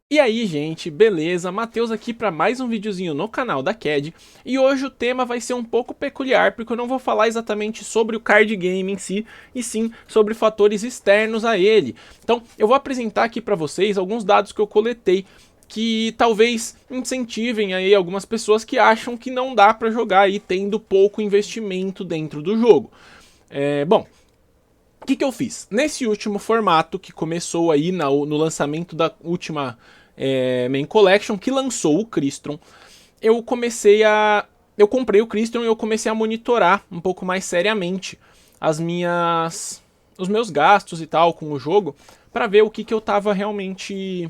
E aí, gente, beleza? Matheus aqui para mais um videozinho no canal da CAD. E hoje o tema vai ser um pouco peculiar, porque eu não vou falar exatamente sobre o card game em si, e sim sobre fatores externos a ele. Então, eu vou apresentar aqui para vocês alguns dados que eu coletei que talvez incentivem aí algumas pessoas que acham que não dá para jogar aí tendo pouco investimento dentro do jogo. Bom, o que eu fiz? Nesse último formato que começou aí no lançamento da última Main Collection, que lançou o Crystron, eu comecei a... Eu comprei o Crystron e eu comecei a monitorar um pouco mais seriamente os meus gastos e tal com o jogo, para ver o que eu tava realmente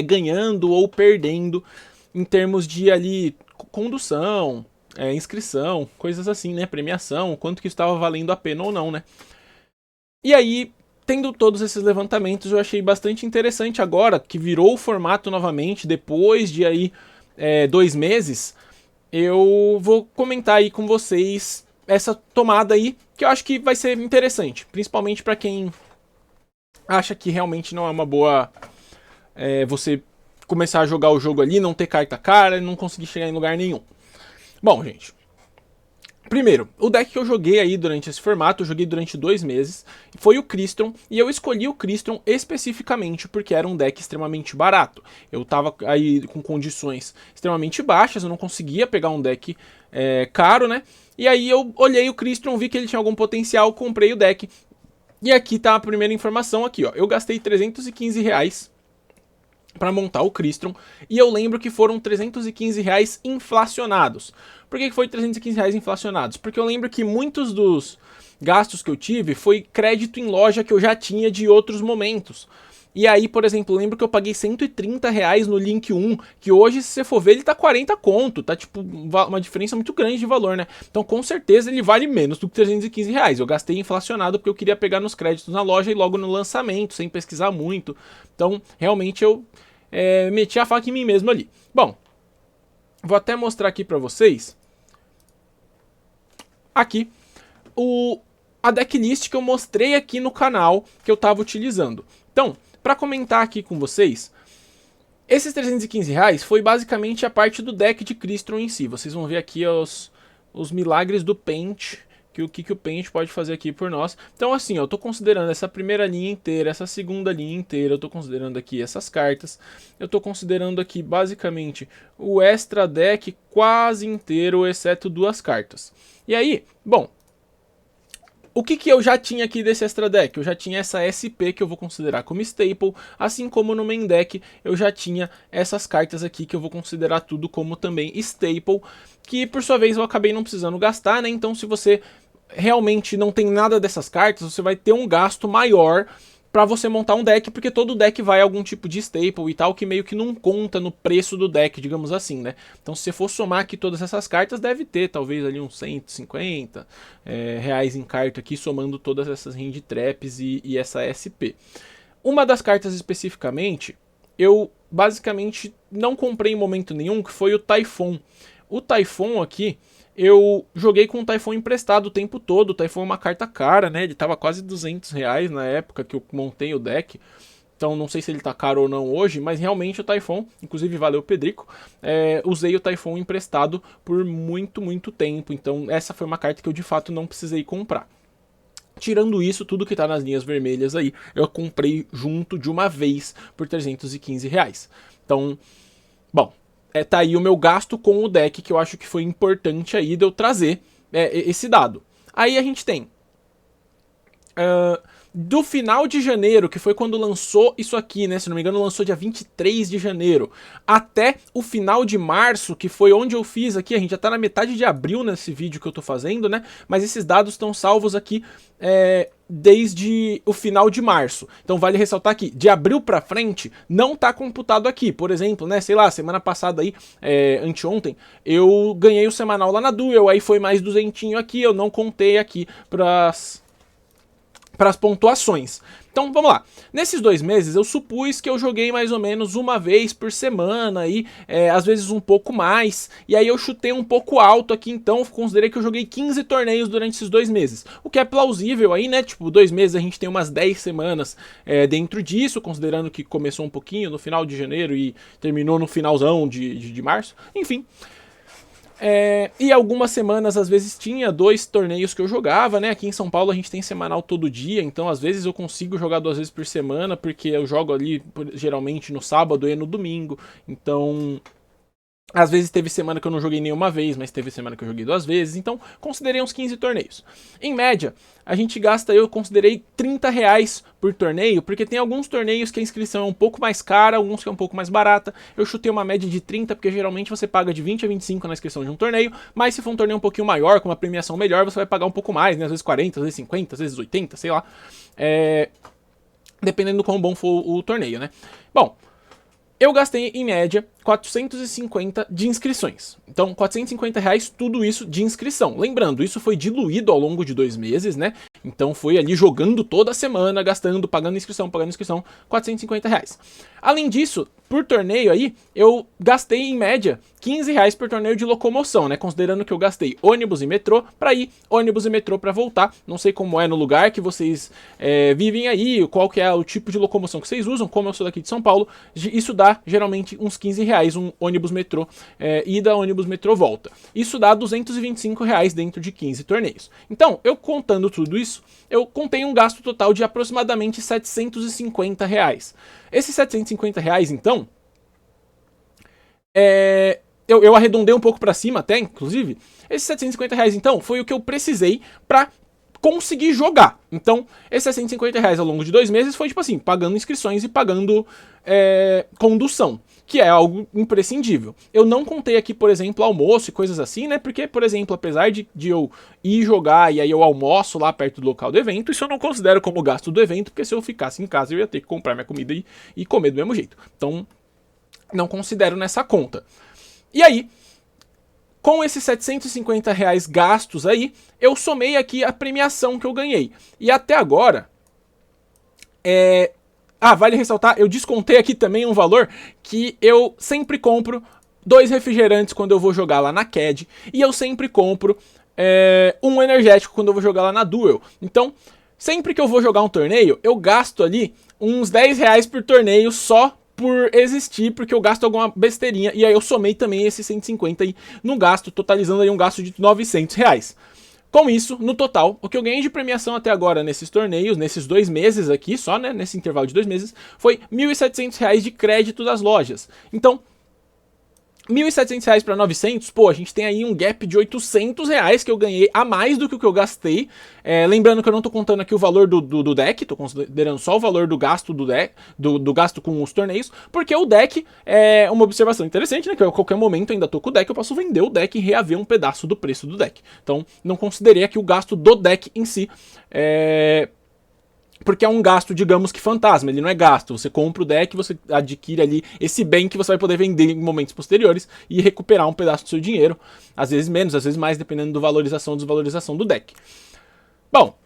ganhando ou perdendo em termos de ali condução, inscrição, coisas assim, né? Premiação, quanto que estava valendo a pena ou não, né? E aí, tendo todos esses levantamentos, eu achei bastante interessante agora, que virou o formato novamente, depois de aí 2 meses, eu vou comentar aí com vocês essa tomada aí, que eu acho que vai ser interessante, principalmente para quem acha que realmente não é uma boa você começar a jogar o jogo ali, não ter carta cara e não conseguir chegar em lugar nenhum. Bom, gente, primeiro, o deck que eu joguei aí durante esse formato, eu joguei durante 2 meses, foi o Crystron, e eu escolhi o Crystron especificamente porque era um deck extremamente barato. Eu tava aí com condições extremamente baixas, eu não conseguia pegar um deck caro, né? E aí eu olhei o Crystron, vi que ele tinha algum potencial, comprei o deck. E aqui tá a primeira informação aqui, ó. Eu gastei R$ 315 para montar o Crystron, e eu lembro que foram R$ 315 inflacionados. Por que foi R$ 315 inflacionados? Porque eu lembro que muitos dos gastos que eu tive foi crédito em loja que eu já tinha de outros momentos. E aí, por exemplo, eu lembro que eu paguei R$ 130 no Link 1, que hoje, se você for ver, ele tá 40 conto, tá tipo uma diferença muito grande de valor, né? Então, com certeza, ele vale menos do que R$ 315. Eu gastei inflacionado porque eu queria pegar nos créditos na loja e logo no lançamento, sem pesquisar muito. Então, realmente, eu meti a faca em mim mesmo ali. Bom, vou até mostrar aqui pra vocês. Aqui, a decklist que eu mostrei aqui no canal que eu tava utilizando. Então, para comentar aqui com vocês, esses R$ 315 foi basicamente a parte do deck de Crystron em si. Vocês vão ver aqui os milagres do Paint, que o que o Paint pode fazer aqui por nós. Então assim, eu tô considerando essa primeira linha inteira, essa segunda linha inteira, eu tô considerando aqui essas cartas, eu tô considerando aqui basicamente o extra deck quase inteiro, exceto 2 cartas. E aí, bom, o que eu já tinha aqui desse extra deck? Eu já tinha essa SP que eu vou considerar como staple, assim como no main deck eu já tinha essas cartas aqui que eu vou considerar tudo como também staple, que por sua vez eu acabei não precisando gastar, né? Então se você realmente não tem nada dessas cartas, você vai ter um gasto maior para você montar um deck, porque todo deck vai a algum tipo de staple e tal, que meio que não conta no preço do deck, digamos assim, né? Então se você for somar aqui todas essas cartas, deve ter talvez ali uns 150 reais em carta aqui, somando todas essas hand traps e essa SP. Uma das cartas especificamente, eu basicamente não comprei em momento nenhum, que foi o Typhon. O Typhon aqui, eu joguei com o Typhon emprestado o tempo todo. O Typhon é uma carta cara, né? Ele tava quase R$ 200 na época que eu montei o deck. Então não sei se ele tá caro ou não hoje, mas realmente o Typhon, inclusive valeu Pedrico, usei o Typhon emprestado por muito, muito tempo. Então essa foi uma carta que eu de fato não precisei comprar. Tirando isso, tudo que tá nas linhas vermelhas aí, eu comprei junto de uma vez por R$ 315. Então, bom, tá aí o meu gasto com o deck, que eu acho que foi importante aí de eu trazer esse dado. Aí a gente tem do final de janeiro, que foi quando lançou isso aqui, né? Se não me engano, lançou dia 23 de janeiro, até o final de março, que foi onde eu fiz aqui. A gente já tá na metade de abril nesse vídeo que eu tô fazendo, né? Mas esses dados estão salvos aqui desde o final de março. Então vale ressaltar aqui, de abril pra frente, não tá computado aqui. Por exemplo, né? Sei lá, semana passada aí, anteontem, eu ganhei o semanal lá na Duel, aí foi mais duzentinho aqui, eu não contei aqui para as pontuações. Então, vamos lá. Nesses 2 meses, eu supus que eu joguei mais ou menos uma vez por semana, e às vezes um pouco mais, e aí eu chutei um pouco alto aqui, então considerei que eu joguei 15 torneios durante esses 2 meses, o que é plausível aí, né, tipo, 2 meses a gente tem umas 10 semanas dentro disso, considerando que começou um pouquinho no final de janeiro e terminou no finalzão de março, enfim. E algumas semanas, às vezes, tinha 2 torneios que eu jogava, né? Aqui em São Paulo a gente tem semanal todo dia, então às vezes eu consigo jogar 2 vezes por semana, porque eu jogo ali geralmente no sábado e no domingo. Então, às vezes teve semana que eu não joguei nenhuma vez, mas teve semana que eu joguei 2 vezes, então considerei uns 15 torneios. Em média, a gente gasta, eu considerei R$30 por torneio, porque tem alguns torneios que a inscrição é um pouco mais cara, alguns que é um pouco mais barata. Eu chutei uma média de 30, porque geralmente você paga de 20 a 25 na inscrição de um torneio, mas se for um torneio um pouquinho maior, com uma premiação melhor, você vai pagar um pouco mais, né? Às vezes 40, às vezes 50, às vezes 80, sei lá. Dependendo do quão bom for o torneio, né? Bom, eu gastei, em média, 450 de inscrições. Então, R$450, tudo isso de inscrição. Lembrando, isso foi diluído ao longo de 2 meses, né? Então, foi ali jogando toda semana, gastando, pagando inscrição, R$450. Além disso, por torneio aí, eu gastei, em média, R$15 por torneio de locomoção, né? Considerando que eu gastei ônibus e metrô pra ir, ônibus e metrô pra voltar. Não sei como é no lugar que vocês vivem aí, qual que é o tipo de locomoção que vocês usam. Como eu sou daqui de São Paulo, isso dá, geralmente, uns R$15, um ônibus metrô, ida, ônibus metrô, volta. Isso dá R$225 dentro de 15 torneios. Então, eu contando tudo isso, eu contei um gasto total de aproximadamente R$750. Esses R$750, então, eu arredondei um pouco pra cima até, inclusive. Esses R$750, então, foi o que eu precisei pra conseguir jogar. Então, esses R$750 ao longo de 2 meses foi, tipo assim, pagando inscrições e pagando condução, que é algo imprescindível. Eu não contei aqui, por exemplo, almoço e coisas assim, né? Porque, por exemplo, apesar de eu ir jogar e aí eu almoço lá perto do local do evento, isso eu não considero como gasto do evento, porque se eu ficasse em casa eu ia ter que comprar minha comida e comer do mesmo jeito. Então, não considero nessa conta. E aí, com esses R$750 gastos aí, eu somei aqui a premiação que eu ganhei. E até agora, vale ressaltar, eu descontei aqui também um valor que eu sempre compro 2 refrigerantes quando eu vou jogar lá na CAD, e eu sempre compro um energético quando eu vou jogar lá na Duel. Então, sempre que eu vou jogar um torneio, eu gasto ali uns R$10 por torneio só por existir, porque eu gasto alguma besteirinha, e aí eu somei também esses 150 aí no gasto, totalizando aí um gasto de R$900. Com isso, no total, o que eu ganhei de premiação até agora nesses torneios, nesses 2 meses aqui, só, né, nesse intervalo de 2 meses, foi R$1.700 de crédito das lojas. Então, R$1.700 para 900, pô, a gente tem aí um gap de R$800 que eu ganhei a mais do que o que eu gastei. Lembrando que eu não tô contando aqui o valor do deck, tô considerando só o valor do gasto do deck, do gasto com os torneios, porque o deck é uma observação interessante, né, que eu, a qualquer momento ainda tô com o deck, eu posso vender o deck e reaver um pedaço do preço do deck. Então, não considerei aqui o gasto do deck em si, porque é um gasto, digamos que fantasma, ele não é gasto. Você compra o deck, você adquire ali esse bem que você vai poder vender em momentos posteriores e recuperar um pedaço do seu dinheiro. Às vezes menos, às vezes mais, dependendo da valorização ou desvalorização do deck. Bom,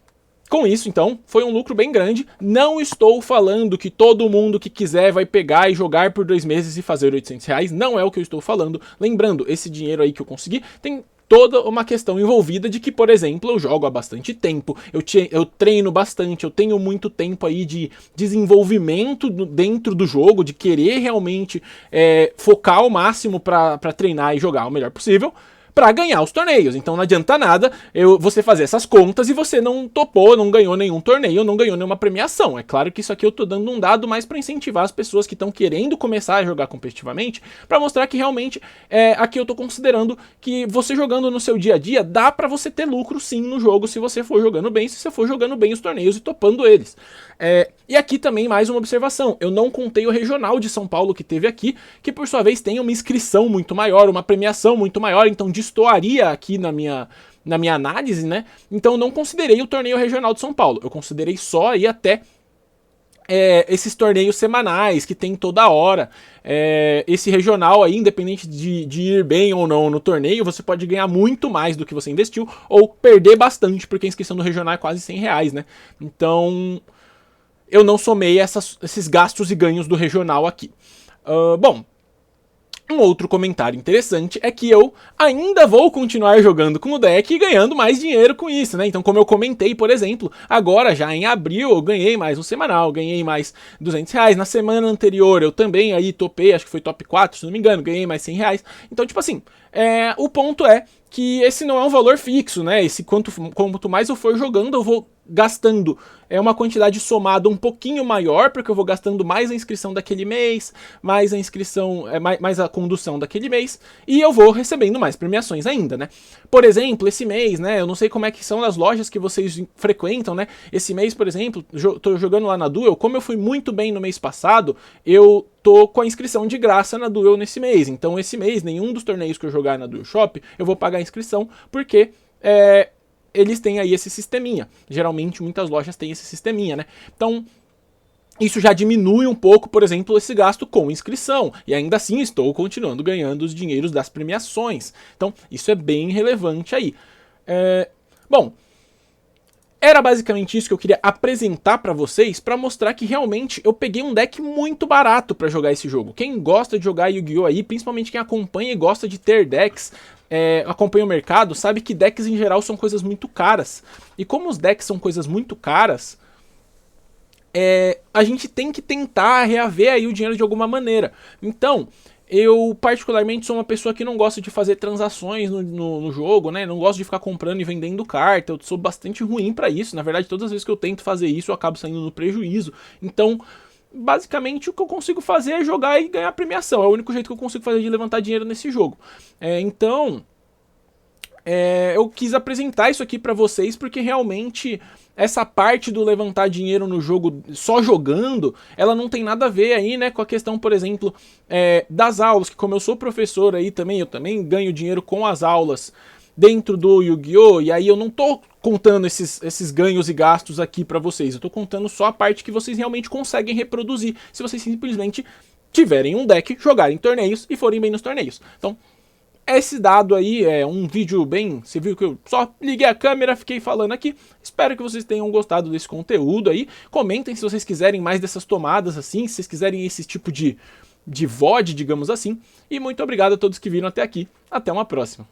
com isso, então, foi um lucro bem grande. Não estou falando que todo mundo que quiser vai pegar e jogar por 2 meses e fazer R$800. Não é o que eu estou falando. Lembrando, esse dinheiro aí que eu consegui tem toda uma questão envolvida de que, por exemplo, eu jogo há bastante tempo, eu treino bastante, eu tenho muito tempo aí de desenvolvimento dentro do jogo, de querer realmente focar ao máximo para treinar e jogar o melhor possível, para ganhar os torneios. Então não adianta nada você fazer essas contas e você não topou, não ganhou nenhum torneio, não ganhou nenhuma premiação. É claro que isso aqui eu tô dando um dado mais para incentivar as pessoas que estão querendo começar a jogar competitivamente, para mostrar que realmente aqui eu tô considerando que você jogando no seu dia a dia, dá para você ter lucro sim no jogo, se você for jogando bem, se você for jogando bem os torneios e topando eles. E aqui também mais uma observação, eu não contei o regional de São Paulo que teve aqui, que por sua vez tem uma inscrição muito maior, uma premiação muito maior, então destoaria aqui na minha análise, né? Então eu não considerei o torneio regional de São Paulo, eu considerei só aí até esses torneios semanais que tem toda hora. Esse regional aí, independente de ir bem ou não no torneio, você pode ganhar muito mais do que você investiu ou perder bastante, porque a inscrição do regional é quase R$100, né? Então, eu não somei esses gastos e ganhos do regional aqui. Bom, um outro comentário interessante é que eu ainda vou continuar jogando com o deck e ganhando mais dinheiro com isso, né? Então, como eu comentei, por exemplo, agora já em abril eu ganhei mais um semanal, ganhei mais R$200. Na semana anterior eu também aí topei, acho que foi top 4, se não me engano, ganhei mais R$100. Então, tipo assim, o ponto é que esse não é um valor fixo, né? Esse quanto mais eu for jogando, eu vou gastando uma quantidade somada um pouquinho maior, porque eu vou gastando mais a inscrição daquele mês, mais a inscrição, mais a condução daquele mês, e eu vou recebendo mais premiações ainda, né? Por exemplo, esse mês, né? Eu não sei como é que são as lojas que vocês frequentam, né? Esse mês, por exemplo, tô jogando lá na Duel, como eu fui muito bem no mês passado, eu tô com a inscrição de graça na Duel nesse mês. Então, esse mês, nenhum dos torneios que eu jogar na Duel Shop, eu vou pagar a inscrição, porque eles têm aí esse sisteminha. Geralmente, muitas lojas têm esse sisteminha, né? Então, isso já diminui um pouco, por exemplo, esse gasto com inscrição. E ainda assim, estou continuando ganhando os dinheiros das premiações. Então, isso é bem relevante aí. Bom, era basicamente isso que eu queria apresentar pra vocês, pra mostrar que realmente eu peguei um deck muito barato pra jogar esse jogo. Quem gosta de jogar Yu-Gi-Oh! Aí, principalmente quem acompanha e gosta de ter decks, acompanha o mercado, sabe que decks em geral são coisas muito caras. E como os decks são coisas muito caras, a gente tem que tentar reaver aí o dinheiro de alguma maneira. Então, eu particularmente sou uma pessoa que não gosta de fazer transações no jogo, né? Não gosto de ficar comprando e vendendo carta, eu sou bastante ruim pra isso. Na verdade, todas as vezes que eu tento fazer isso, eu acabo saindo no prejuízo. Então, basicamente, o que eu consigo fazer é jogar e ganhar premiação. É o único jeito que eu consigo fazer de levantar dinheiro nesse jogo. Então, eu quis apresentar isso aqui pra vocês, porque realmente essa parte do levantar dinheiro no jogo só jogando, ela não tem nada a ver aí, né, com a questão, por exemplo, das aulas, que como eu sou professor aí também, eu também ganho dinheiro com as aulas dentro do Yu-Gi-Oh! E aí eu não tô contando esses ganhos e gastos aqui pra vocês, eu tô contando só a parte que vocês realmente conseguem reproduzir, se vocês simplesmente tiverem um deck, jogarem torneios e forem bem nos torneios. Então, esse dado aí é um vídeo bem... Você viu que eu só liguei a câmera, fiquei falando aqui. Espero que vocês tenham gostado desse conteúdo aí. Comentem se vocês quiserem mais dessas tomadas assim, se vocês quiserem esse tipo de VOD, digamos assim. E muito obrigado a todos que viram até aqui. Até uma próxima.